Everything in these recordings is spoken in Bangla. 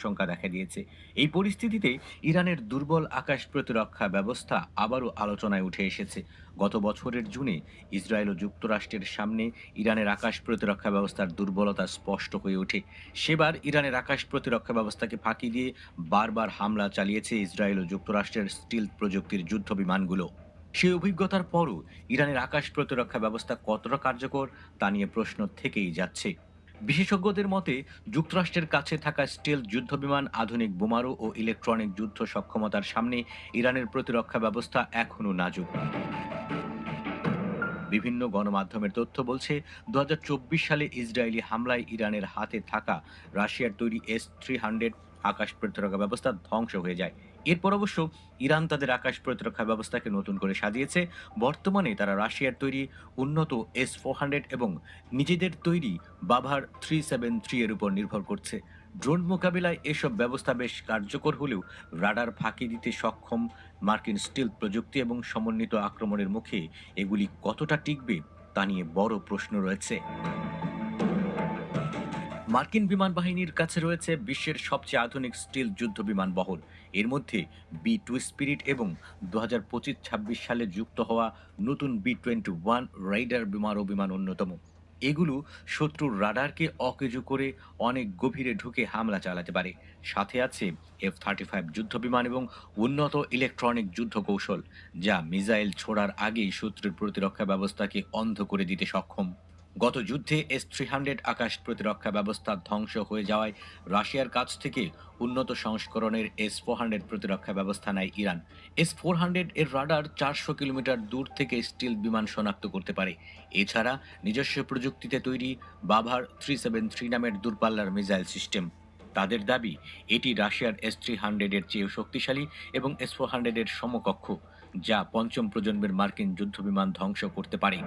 শঙ্কা দেখা দিয়েছে। এই পরিস্থিতিতে ইরানের দুর্বল আকাশ প্রতিরক্ষা ব্যবস্থা আবারও আলোচনায় উঠে এসেছে। গত বছরের জুনে ইসরায়েল ও যুক্তরাষ্ট্রের সামনে ইরানের আকাশ প্রতিরক্ষা ব্যবস্থার দুর্বলতা স্পষ্ট হয়ে ওঠে। সেবার ইরানের আকাশ প্রতিরক্ষা ব্যবস্থাকে ফাঁকি দিয়ে বারবার হামলা চালিয়েছে ইসরায়েল ও যুক্তরাষ্ট্রের স্টিলথ প্রযুক্তির যুদ্ধ বিমানগুলো। সেই অভিজ্ঞতার পরও ইরানের আকাশ প্রতিরক্ষা ব্যবস্থা কতটা কার্যকর তা নিয়ে প্রশ্ন থেকেই যাচ্ছে। বিশেষজ্ঞদের মতে যুক্তরাষ্ট্রের কাছে থাকা স্টিলথ যুদ্ধবিমান, আধুনিক বোমারু ও ইলেকট্রনিক যুদ্ধ সক্ষমতার সামনে ইরানের প্রতিরক্ষা ব্যবস্থা এখনও নাজুক। বিভিন্ন গণমাধ্যমের তথ্য বলছে ২০২৪ সালে ইসরায়েলি হামলায় ইরানের হাতে থাকা রাশিয়ার তৈরি S-300 আকাশ প্রতিরক্ষা ব্যবস্থা ধ্বংস হয়ে যায়। এরপর অবশ্য ইরান তাদের আকাশ প্রতিরক্ষা ব্যবস্থাকে নতুন করে সাজিয়েছে। বর্তমানে তারা রাশিয়ার তৈরি উন্নত S-400 এবং নিজেদের তৈরি বাভার 373 এর উপর নির্ভর করছে। ড্রোন মোকাবিলায় এসব ব্যবস্থা বেশ কার্যকর হলেও রাডার ফাঁকি দিতে সক্ষম মার্কিন স্টিলথ প্রযুক্তি এবং সমন্বিত আক্রমণের মুখে এগুলি কতটা টিকবে তা নিয়ে বড় প্রশ্ন রয়েছে। মার্কিন বিমান বাহিনীর কাছে রয়েছে বিশ্বের সবচেয়ে আধুনিক স্টিল যুদ্ধ বিমান বহর। এর মধ্যে B-2 স্পিরিট এবং 2025-26 সালে যুক্ত হওয়া নতুন B-21 রাইডার বিমান অন্যতম। এগুলো শত্রুর রাডারকে অকেজো করে অনেক গভীরে ঢুকে হামলা চালাতে পারে। সাথে আছে F-35 যুদ্ধ বিমান এবং উন্নত ইলেকট্রনিক যুদ্ধ কৌশল, যা মিসাইল ছোড়ার আগেই শত্রুর প্রতিরক্ষা ব্যবস্থাকে অন্ধ করে দিতে সক্ষম। গত যুদ্ধে S-300 আকাশ প্রতিরক্ষা ব্যবস্থা ধ্বংস হয়ে যাওয়ায় রাশিয়ার কাছ থেকে উন্নত সংস্করণের S-400 প্রতিরক্ষা ব্যবস্থা নেয় ইরান। S-400 এর রাডার 400 কিলোমিটার দূর থেকে স্টিল বিমান শনাক্ত করতে পারে। এছাড়া নিজস্ব প্রযুক্তিতে তৈরি বাভার 373 নামের দূরপাল্লার মিসাইল সিস্টেম। তাদের দাবি এটি রাশিয়ার S-300 এর চেয়েও শক্তিশালী এবং S-400 এর সমকক্ষ, যা পঞ্চম প্রজন্মের মার্কিন যুদ্ধবিমান ধ্বংস করতে পারে।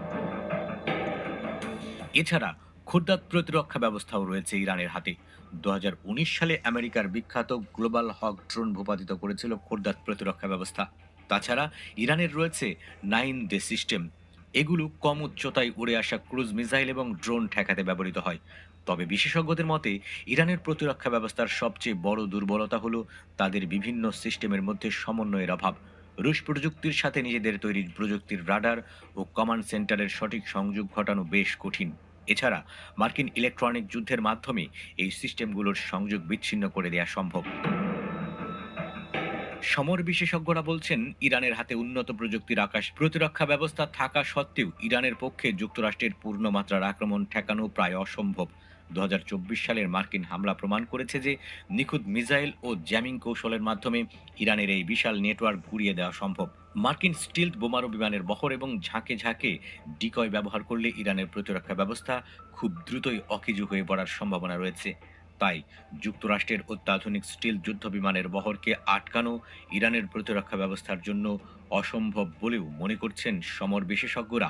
এছাড়া খুরদাদ প্রতিরক্ষা ব্যবস্থাও রয়েছে ইরানের হাতে। ২০১৯ সালে আমেরিকার বিখ্যাত গ্লোবাল হক ড্রোন ভূপাতিত করেছিল খুরদাদ প্রতিরক্ষা ব্যবস্থা। তাছাড়া ইরানের রয়েছে 9 দে সিস্টেম। এগুলো কম উচ্চতায় উড়ে আসা ক্রুজ মিসাইল এবং ড্রোন ঠেকাতে ব্যবহৃত হয়। তবে বিশেষজ্ঞদের মতে ইরানের প্রতিরক্ষা ব্যবস্থার সবচেয়ে বড় দুর্বলতা হলো তাদের বিভিন্ন সিস্টেমের মধ্যে সমন্বয়ের অভাব। রুশ প্রযুক্তির সাথে নিজেদের তৈরি প্রযুক্তির রাডার ও কমান্ড সেন্টারের সঠিক সংযোগ ঘটানো বেশ কঠিন। এছাড়া মার্কিন ইলেকট্রনিক যুদ্ধের মাধ্যমে এই সিস্টেমগুলোর সংযোগ বিচ্ছিন্ন করে দেয়া সম্ভব। সমর বিশেষজ্ঞরা বলছেন ইরানের হাতে উন্নত প্রযুক্তির আকাশ প্রতিরক্ষা ব্যবস্থা থাকা সত্ত্বেও ইরানের পক্ষে যুক্তরাষ্ট্রের পূর্ণমাত্রার আক্রমণ ঠেকানো প্রায় অসম্ভব। ২০২৪ সালের মার্কিন হামলা প্রমাণ করেছে যে নিখুঁত মিসাইল ও জ্যামিং কৌশলের মাধ্যমে ইরানের এই বিশাল নেটওয়ার্ক ঘুরিয়ে দেওয়া সম্ভব। মার্কিন স্টিলথ বোমারু বিমানের বহর এবং ঝাঁকে ঝাঁকে ডিকয় ব্যবহার করলে ইরানের প্রতিরক্ষা ব্যবস্থা খুব দ্রুতই অকেজো হয়ে পড়ার সম্ভাবনা রয়েছে। তাই যুক্তরাষ্ট্রের অত্যাধুনিক স্টিল যুদ্ধ বিমানের বহরকে আটকানো ইরানের প্রতিরক্ষা ব্যবস্থার জন্য অসম্ভব বলেও মনে করছেন সমর বিশেষজ্ঞরা।